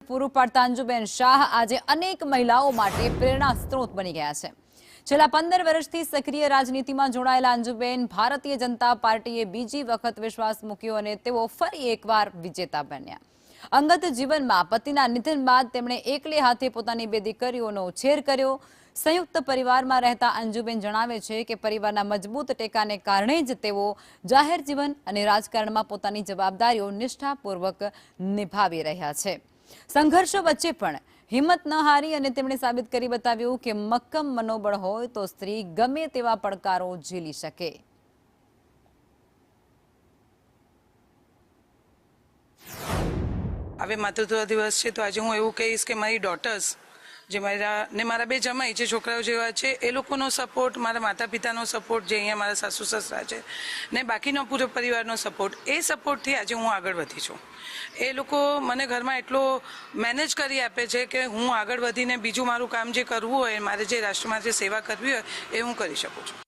પૂરું પાડતા અંજુબેન શાહ આજે અનેક મહિલાઓ માટે પ્રેરણા સ્ત્રોત બની ગયા છે। છેલ્લા 15 વર્ષથી સક્રિય રાજનીતિમાં જોડાયેલા અંજુબેન ભારતીય જનતા પાર્ટીએ બીજી વખત વિશ્વાસ મૂક્યો અને તેઓ ફરી એકવાર વિજેતા બન્યા। અંગત જીવનમાં પતિના નિધન બાદ તેમણે એકલે હાથે પોતાની 2 દીકરીઓનો ઉછેર કર્યો। સંયુક્ત પરિવારમાં રહેતા અંજુબેન જણાવે છે કે પરિવારના મજબૂત ટેકાને કારણે જ તેઓ જાહેર જીવન અને રાજકારણમાં પોતાની જવાબદારીઓ નિષ્ઠાપૂર્વક નિભાવી રહ્યા છે। સંઘર્ષો વચ્ચે પણ હિંમત ન હારી અને તેમણે સાબિત કરી બતાવ્યું કે મક્કમ મનોબળ હોય તો સ્ત્રી ગમે તેવા પડકારો ઝીલી શકે। હવે માતૃત્વ દિવસ છે તો આજે હું એવું કહીશ કે મારી ડોટર્સ જે મારા 2 જમાઈ જે છોકરાઓ જેવા છે એ લોકોનો સપોર્ટ, મારા માતા પિતાનો સપોર્ટ, જે અહીંયા મારા સાસુ સસરા છે ને બાકીનો પૂરો પરિવારનો સપોર્ટ, એ સપોર્ટથી આજે હું આગળ વધી છું। એ લોકો મને ઘરમાં એટલો મેનેજ કરી આપે છે કે હું આગળ વધીને બીજું મારું કામ જે કરવું હોય, મારે જે રાષ્ટ્ર માટે સેવા કરવી હોય એ હું કરી શકું છું।